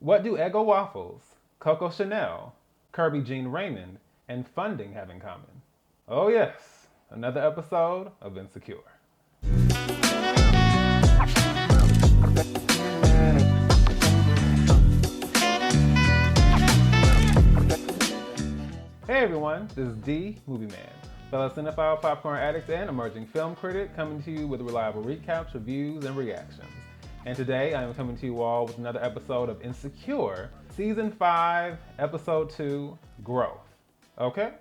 What do Eggo waffles, Coco Chanel, Kerby Jean-Raymond, and funding have in common? Oh yes, another episode of Insecure. Hey everyone, this is D, Movieman, fellow cinephile, popcorn addict, and emerging film critic, coming to you with reliable recaps, reviews, and reactions. And today I am coming to you all with another episode of Insecure, Season 5, Episode 2, Growth. Okay?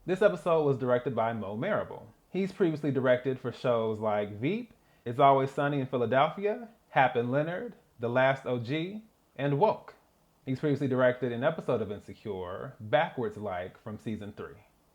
This episode was directed by Marable. He's previously directed for shows like Veep, It's Always Sunny in Philadelphia, Hap and Leonard, The Last OG, and Woke. He's previously directed an episode of Insecure, Backwards Like, from Season 3.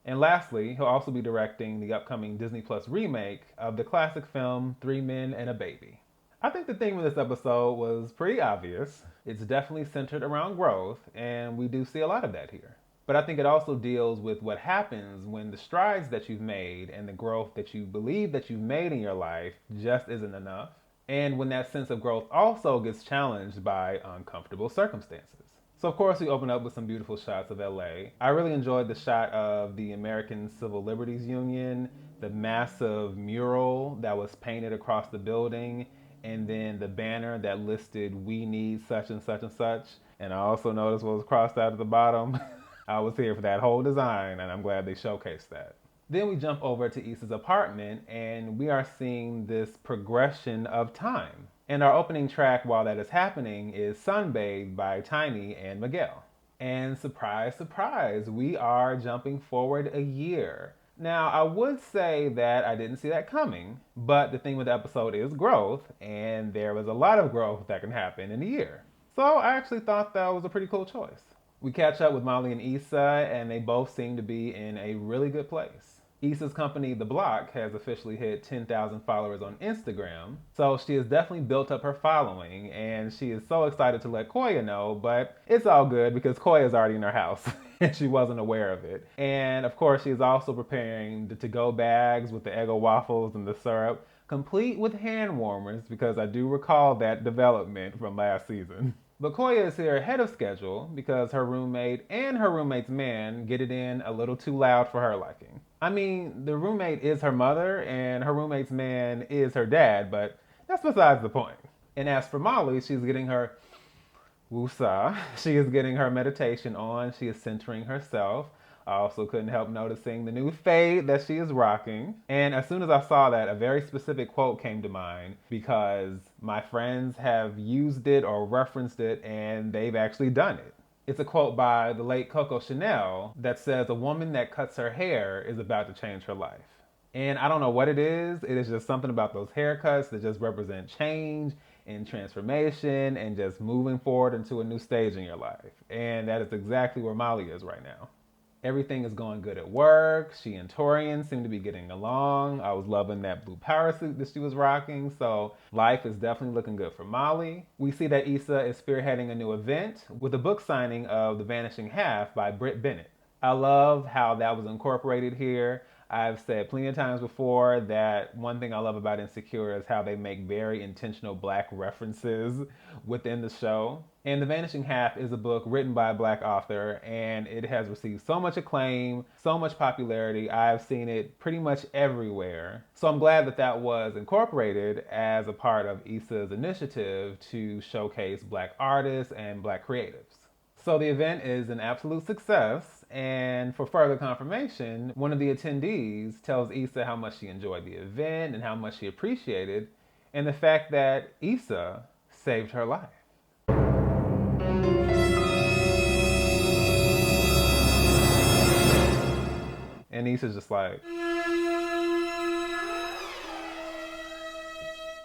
And lastly, he'll also be directing the upcoming Disney Plus remake of the classic film 3 Men and a Baby. I think the theme of this episode was pretty obvious. It's definitely centered around growth, and we do see a lot of that here. But I think it also deals with what happens when the strides that you've made and the growth that you believe that you've made in your life just isn't enough. And when that sense of growth also gets challenged by uncomfortable circumstances. So of course we open up with some beautiful shots of LA. I really enjoyed the shot of the American Civil Liberties Union, the massive mural that was painted across the building, and then the banner that listed "We need such and such and such." And I also noticed what was crossed out at the bottom. I was here for that whole design, and I'm glad they showcased that. Then we jump over to Issa's apartment, and we are seeing this progression of time. And our opening track while that is happening is Sunbathed by Tiny and Miguel. And surprise, surprise, we are jumping forward a year. Now, I would say that I didn't see that coming, but the theme of the episode is growth, and there was a lot of growth that can happen in a year. So I actually thought that was a pretty cool choice. We catch up with Molly and Issa, and they both seem to be in a really good place. Issa's company, The Block, has officially hit 10,000 followers on Instagram, so she has definitely built up her following, and she is so excited to let Koya know, but it's all good because Koya is already in her house, and she wasn't aware of it. And of course, she is also preparing the to-go bags with the Eggo waffles and the syrup, complete with hand warmers, because I do recall that development from last season. But Koya is here ahead of schedule because her roommate and her roommate's man get it in a little too loud for her liking. I mean, the roommate is her mother and her roommate's man is her dad, but that's besides the point. And as for Molly, she's getting her woosah. She is getting her meditation on. She is centering herself. I also couldn't help noticing the new fade that she is rocking. And as soon as I saw that, a very specific quote came to mind because my friends have used it or referenced it and they've actually done it. It's a quote by the late Coco Chanel that says, "A woman that cuts her hair is about to change her life." And I don't know what it is. It is just something about those haircuts that just represent change and transformation and just moving forward into a new stage in your life. And that is exactly where Molly is right now. Everything is going good at work. She and Torian seem to be getting along. I was loving that blue power suit that she was rocking. So life is definitely looking good for Molly. We see that Issa is spearheading a new event with a book signing of The Vanishing Half by Britt Bennett. I love how that was incorporated here. I've said plenty of times before that one thing I love about Insecure is how they make very intentional Black references within the show. And The Vanishing Half is a book written by a Black author, and it has received so much acclaim, so much popularity. I've seen it pretty much everywhere. So I'm glad that that was incorporated as a part of Issa's initiative to showcase Black artists and Black creatives. So the event is an absolute success, and for further confirmation, one of the attendees tells Issa how much she enjoyed the event and how much she appreciated, and the fact that Issa saved her life. And Issa's just like...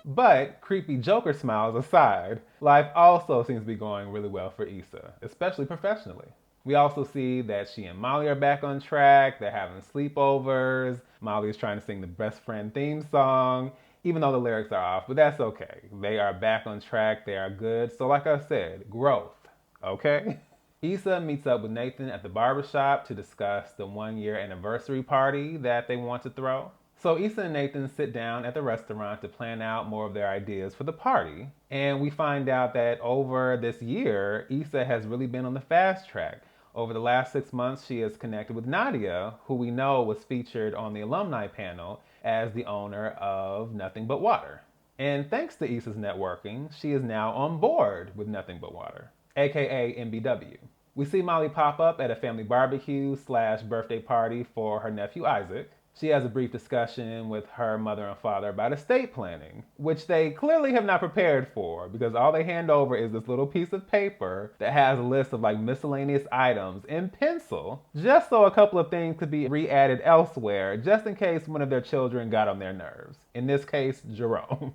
But creepy Joker smiles aside, life also seems to be going really well for Issa, especially professionally. We also see that she and Molly are back on track. They're having sleepovers. Molly is trying to sing the best friend theme song, even though the lyrics are off, but that's okay. They are back on track. They are good. So like I said, growth, okay? Issa meets up with Nathan at the barbershop to discuss the 1-year anniversary party that they want to throw. So Issa and Nathan sit down at the restaurant to plan out more of their ideas for the party. And we find out that over this year, Issa has really been on the fast track. Over the last 6 months, she has connected with Nadia, who we know was featured on the alumni panel as the owner of Nothing But Water. And thanks to Issa's networking, she is now on board with Nothing But Water, aka MBW. We see Molly pop up at a family barbecue / birthday party for her nephew Isaac. She has a brief discussion with her mother and father about estate planning, which they clearly have not prepared for because all they hand over is this little piece of paper that has a list of like miscellaneous items in pencil, just so a couple of things could be re-added elsewhere, just in case one of their children got on their nerves. In this case, Jerome.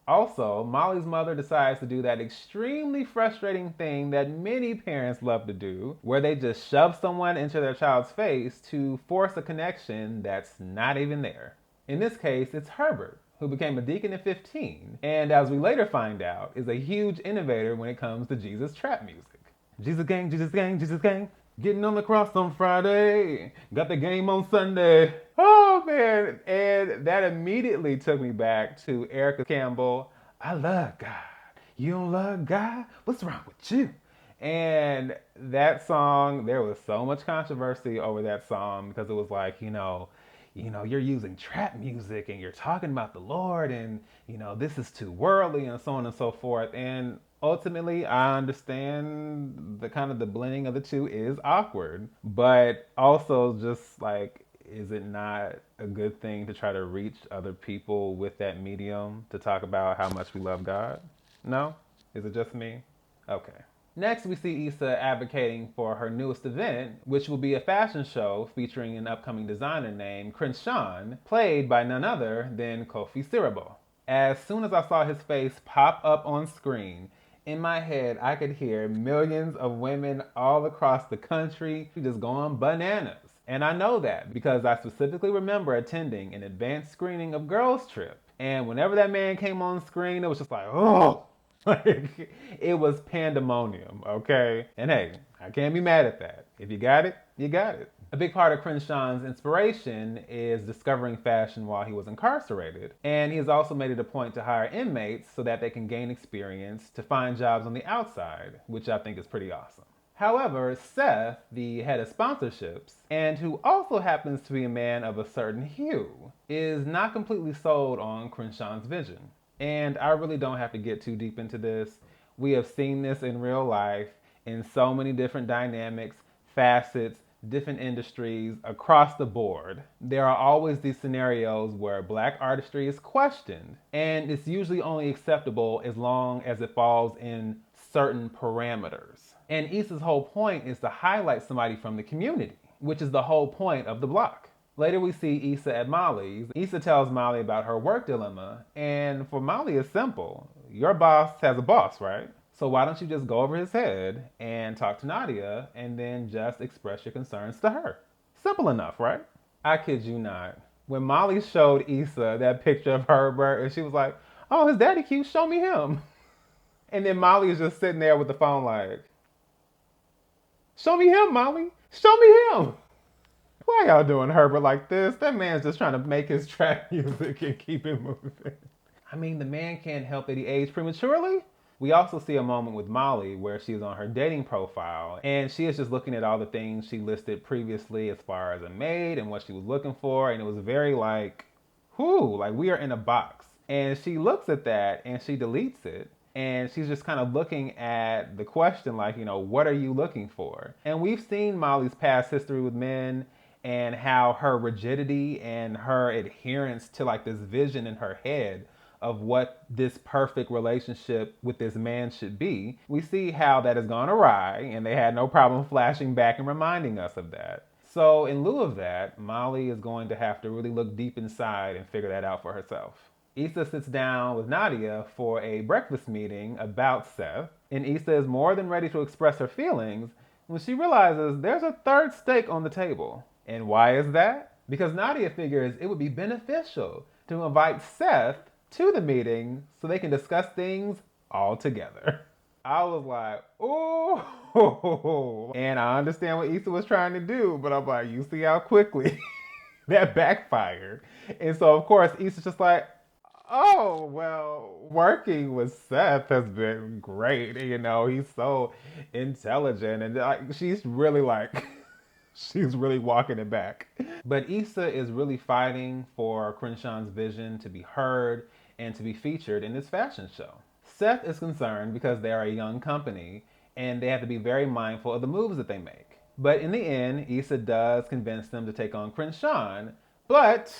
Also, Molly's mother decides to do that extremely frustrating thing that many parents love to do, where they just shove someone into their child's face to force a connection that's not even there. In this case, it's Herbert, who became a deacon at 15, and as we later find out, is a huge innovator when it comes to Jesus trap music. Jesus gang, Jesus gang, Jesus gang. Getting on the cross on Friday, got the game on Sunday. Oh man, and that immediately took me back to Erica Campbell. I love God. You don't love God? What's wrong with you? And that song, there was so much controversy over that song because it was like, you're using trap music and you're talking about the Lord and, this is too worldly and so on and so forth. And ultimately, I understand the blending of the two is awkward, but also just like, is it not a good thing to try to reach other people with that medium to talk about how much we love God? No? Is it just me? Okay. Next, we see Issa advocating for her newest event, which will be a fashion show featuring an upcoming designer named Crenshawn, played by none other than Kofi Siriboe. As soon as I saw his face pop up on screen, in my head, I could hear millions of women all across the country just going bananas. And I know that because I specifically remember attending an advanced screening of Girls Trip. And whenever that man came on screen, it was just like, oh, like it was pandemonium, okay? And hey, I can't be mad at that. If you got it, you got it. A big part of Crenshawn's inspiration is discovering fashion while he was incarcerated. And he has also made it a point to hire inmates so that they can gain experience to find jobs on the outside, which I think is pretty awesome. However, Seth, the head of sponsorships, and who also happens to be a man of a certain hue, is not completely sold on Crenshawn's vision. And I really don't have to get too deep into this. We have seen this in real life in so many different dynamics, facets, different industries across the board. There are always these scenarios where Black artistry is questioned, and it's usually only acceptable as long as it falls in certain parameters. And Issa's whole point is to highlight somebody from the community, which is the whole point of the block. Later we see Issa at Molly's. Issa tells Molly about her work dilemma, and for Molly it's simple. Your boss has a boss, right? So why don't you just go over his head and talk to Nadia and then just express your concerns to her? Simple enough, right? I kid you not. When Molly showed Issa that picture of Herbert and she was like, oh, his daddy cute, show me him. And then Molly is just sitting there with the phone like, show me him, Molly. Show me him. Why y'all doing Herbert like this? That man's just trying to make his trap music and keep it moving. I mean, the man can't help that he aged prematurely. We also see a moment with Molly where she is on her dating profile and she is just looking at all the things she listed previously as far as a maid and what she was looking for. And it was very like, whoo, like we are in a box. And she looks at that and she deletes it. And she's just kind of looking at the question like, what are you looking for? And we've seen Molly's past history with men and how her rigidity and her adherence to like this vision in her head of what this perfect relationship with this man should be. We see how that has gone awry and they had no problem flashing back and reminding us of that. So in lieu of that, Molly is going to have to really look deep inside and figure that out for herself. Issa sits down with Nadia for a breakfast meeting about Seth, and Issa is more than ready to express her feelings when she realizes there's a third steak on the table. And why is that? Because Nadia figures it would be beneficial to invite Seth to the meeting so they can discuss things all together. I was like, ooh. And I understand what Issa was trying to do, but I'm like, you see how quickly that backfired. And so, of course, Issa's just like, oh, well, working with Seth has been great. You know, he's so intelligent. And like, she's really like, she's really walking it back. But Issa is really fighting for Crenshawn's vision to be heard and to be featured in this fashion show. Seth is concerned because they are a young company and they have to be very mindful of the moves that they make. But in the end, Issa does convince them to take on Crenshawn, but,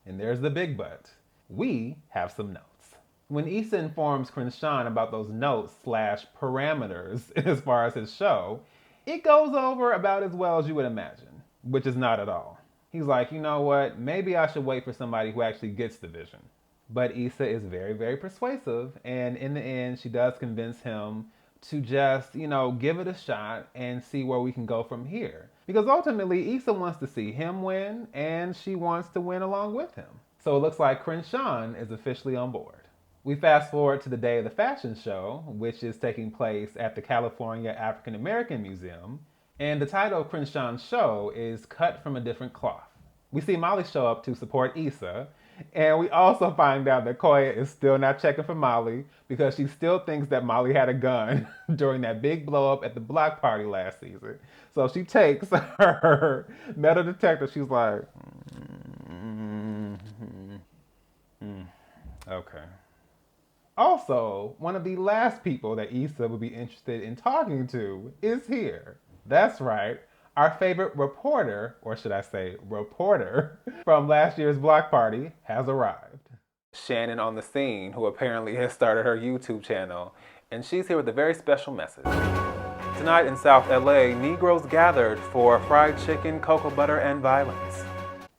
and there's the big but, we have some notes. When Issa informs Crenshawn about those notes slash parameters as far as his show, it goes over about as well as you would imagine, which is not at all. He's like, you know what, maybe I should wait for somebody who actually gets the vision. But Issa is very, very persuasive, and in the end, she does convince him to just, you know, give it a shot and see where we can go from here. Because ultimately, Issa wants to see him win, and she wants to win along with him. So it looks like Crenshawn is officially on board. We fast forward to the day of the fashion show, which is taking place at the California African American Museum, and the title of Crenshawn's show is Cut from a Different Cloth. We see Molly show up to support Issa, and we also find out that Koya is still not checking for Molly because she still thinks that Molly had a gun during that big blow up at the block party last season. So she takes her metal detector. She's like, okay. Also, one of the last people that Issa would be interested in talking to is here. That's right. Our favorite reporter, or should I say reporter, from last year's block party has arrived. Shannon on the scene, who apparently has started her YouTube channel, and she's here with a very special message. Tonight in South LA, Negroes gathered for fried chicken, cocoa butter, and violence.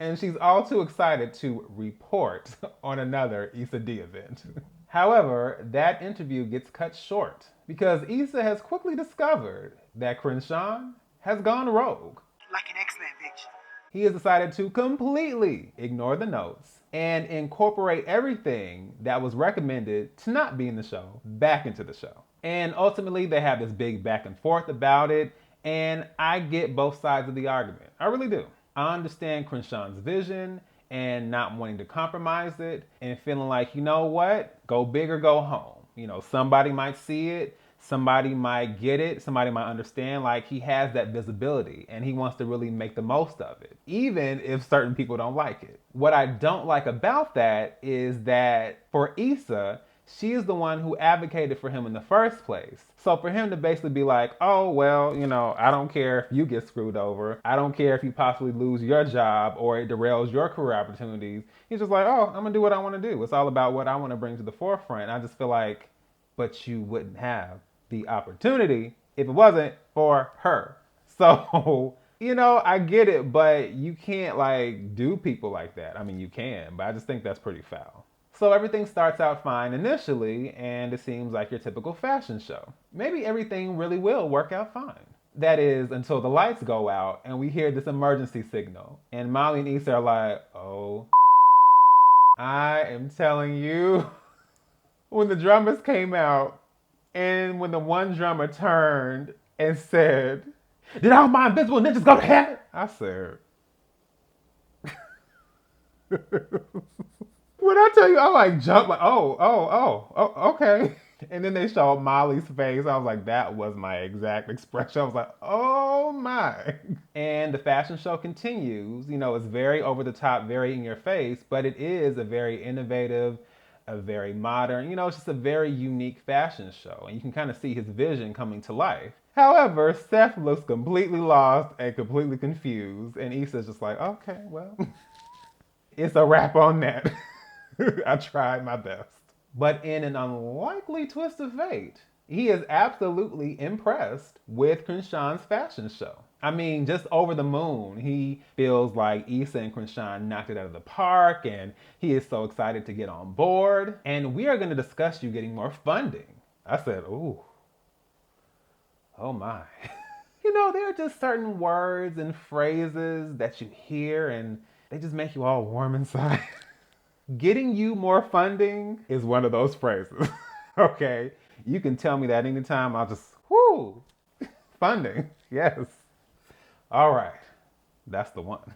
And she's all too excited to report on another Issa D event. However, that interview gets cut short because Issa has quickly discovered that Crenshawn has gone rogue. Like an X-Men bitch. He has decided to completely ignore the notes and incorporate everything that was recommended to not be in the show back into the show. And ultimately, they have this big back and forth about it, and I get both sides of the argument. I really do. I understand Crenshawn's vision and not wanting to compromise it and feeling like, you know what, go big or go home. You know, somebody might see it, somebody might get it, somebody might understand, like he has that visibility and he wants to really make the most of it, even if certain people don't like it. What I don't like about that is that for Issa, she is the one who advocated for him in the first place. So for him to basically be like, oh, well, you know, I don't care if you get screwed over. I don't care if you possibly lose your job or it derails your career opportunities. He's just like, oh, I'm gonna do what I want to do. It's all about what I want to bring to the forefront. I just feel like, but you wouldn't have the opportunity if it wasn't for her. So, you know, I get it, but you can't like do people like that. I mean, you can, but I just think that's pretty foul. So everything starts out fine initially, and it seems like your typical fashion show. Maybe everything really will work out fine. That is, until the lights go out and we hear this emergency signal. And Molly and Issa are like, oh, I am telling you, when the drummers came out and when the one drummer turned and said, did all my invisible ninjas go to heaven? I said, when I tell you, I like jumped like, oh, okay. And then they showed Molly's face. I was like, that was my exact expression. I was like, oh my. And the fashion show continues. You know, it's very over the top, very in your face, but it is a very innovative, a very modern, you know, it's just a very unique fashion show. And you can kind of see his vision coming to life. However, Seth looks completely lost and completely confused. And Issa's just like, okay, well, it's a wrap on that. I tried my best. But in an unlikely twist of fate, he is absolutely impressed with Crenshawn's fashion show. I mean, just over the moon. He feels like Issa and Crenshawn knocked it out of the park, and he is so excited to get on board. And we are going to discuss you getting more funding. I said, ooh, oh my. You know, there are just certain words and phrases that you hear, and they just make you all warm inside. Getting you more funding is one of those phrases, okay? You can tell me that anytime. I'll just, whoo, funding, yes. All right, that's the one.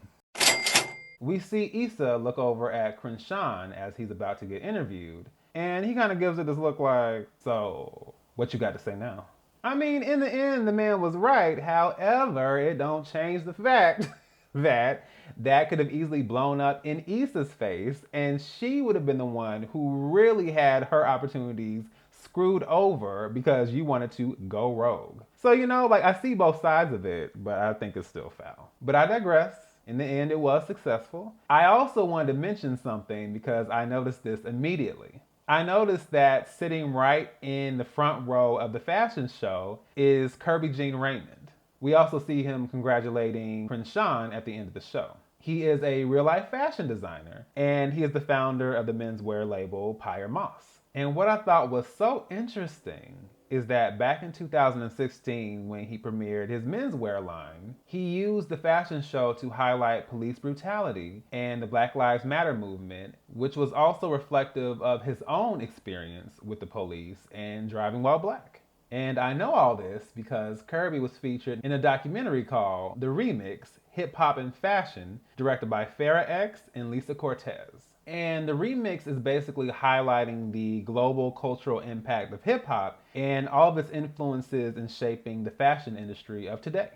We see Issa look over at Crenshawn as he's about to get interviewed, and he kind of gives it this look like, so, what you got to say now? I mean, in the end, the man was right. However, it don't change the fact that could have easily blown up in Issa's face, and she would have been the one who really had her opportunities screwed over because you wanted to go rogue. So, like, I see both sides of it, but I think it's still foul. But I digress. In the end, it was successful. I also wanted to mention something because I noticed this immediately. I noticed that sitting right in the front row of the fashion show is Kerby Jean-Raymond. We also see him congratulating Crenshawn at the end of the show. He is a real-life fashion designer, and he is the founder of the menswear label Pyre Moss. And what I thought was so interesting is that back in 2016, when he premiered his menswear line, he used the fashion show to highlight police brutality and the Black Lives Matter movement, which was also reflective of his own experience with the police and driving while black. And I know all this because Kerby was featured in a documentary called The Remix, Hip Hop and Fashion, directed by Farrah X and Lisa Cortez. And The Remix is basically highlighting the global cultural impact of hip hop and all of its influences in shaping the fashion industry of today.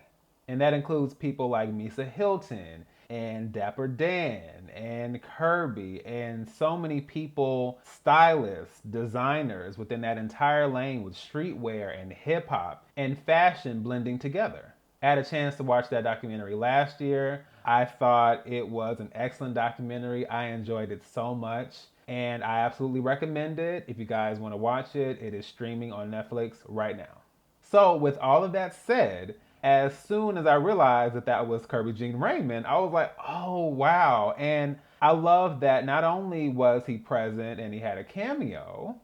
And that includes people like Misa Hilton and Dapper Dan and Kerby and so many people, stylists, designers within that entire lane with streetwear and hip hop and fashion blending together. I had a chance to watch that documentary last year. I thought it was an excellent documentary. I enjoyed it so much, and I absolutely recommend it. If you guys want to watch it, it is streaming on Netflix right now. So with all of that said, as soon as I realized that was Kerby Jean-Raymond, I was like, oh, wow. And I love that not only was he present and he had a cameo,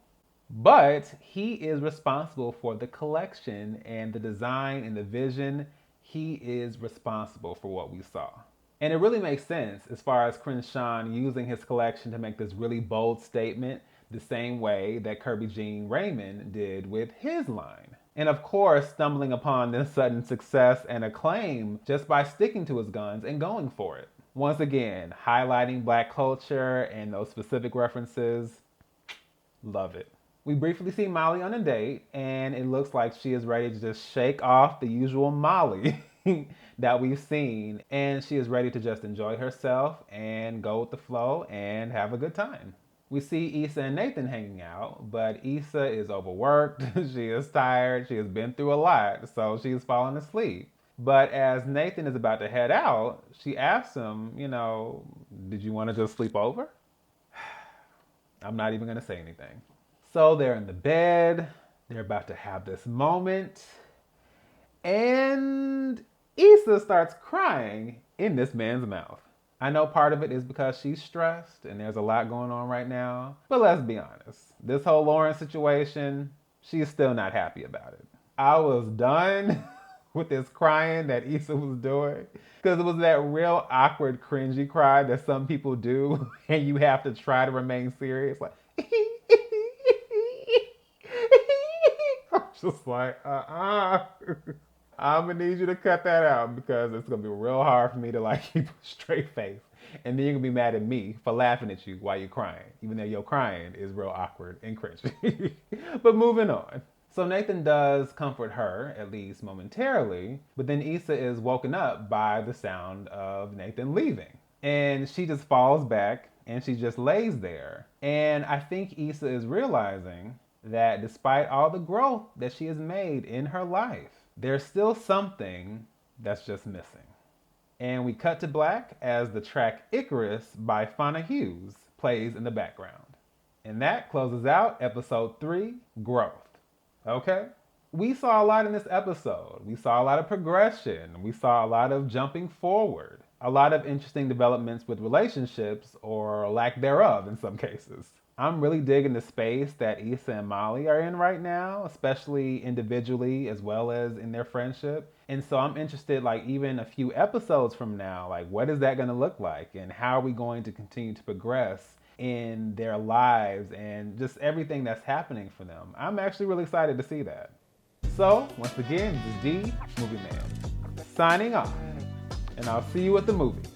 but he is responsible for the collection and the design and the vision. He is responsible for what we saw. And it really makes sense as far as Crenshawn using his collection to make this really bold statement the same way that Kerby Jean-Raymond did with his line. And of course, stumbling upon this sudden success and acclaim just by sticking to his guns and going for it. Once again, highlighting Black culture and those specific references. Love it. We briefly see Molly on a date, and it looks like she is ready to just shake off the usual Molly that we've seen, and she is ready to just enjoy herself and go with the flow and have a good time. We see Issa and Nathan hanging out, but Issa is overworked, she is tired, she has been through a lot, so she's falling asleep. But as Nathan is about to head out, she asks him, did you want to just sleep over? I'm not even going to say anything. So they're in the bed, they're about to have this moment, and Issa starts crying in this man's mouth. I know part of it is because she's stressed and there's a lot going on right now, but let's be honest. This whole Lauren situation, she's still not happy about it. I was done with this crying that Issa was doing because it was that real awkward, cringy cry that some people do and you have to try to remain serious. Like, I'm just like, I'm gonna need you to cut that out because it's gonna be real hard for me to keep a straight face. And then you're gonna be mad at me for laughing at you while you're crying, even though your crying is real awkward and cringy. But moving on. So Nathan does comfort her, at least momentarily, but then Issa is woken up by the sound of Nathan leaving. And she just falls back and she just lays there. And I think Issa is realizing that despite all the growth that she has made in her life, there's still something that's just missing. And we cut to black as the track Icarus by Fauna Hughes plays in the background. And that closes out episode 3, Growth. Okay? We saw a lot in this episode. We saw a lot of progression. We saw a lot of jumping forward. A lot of interesting developments with relationships, or lack thereof in some cases. I'm really digging the space that Issa and Molly are in right now, especially individually as well as in their friendship. And so I'm interested, even a few episodes from now, what is that going to look like? And how are we going to continue to progress in their lives and just everything that's happening for them? I'm actually really excited to see that. So, once again, this is D, Movieman, signing off. And I'll see you at the movies.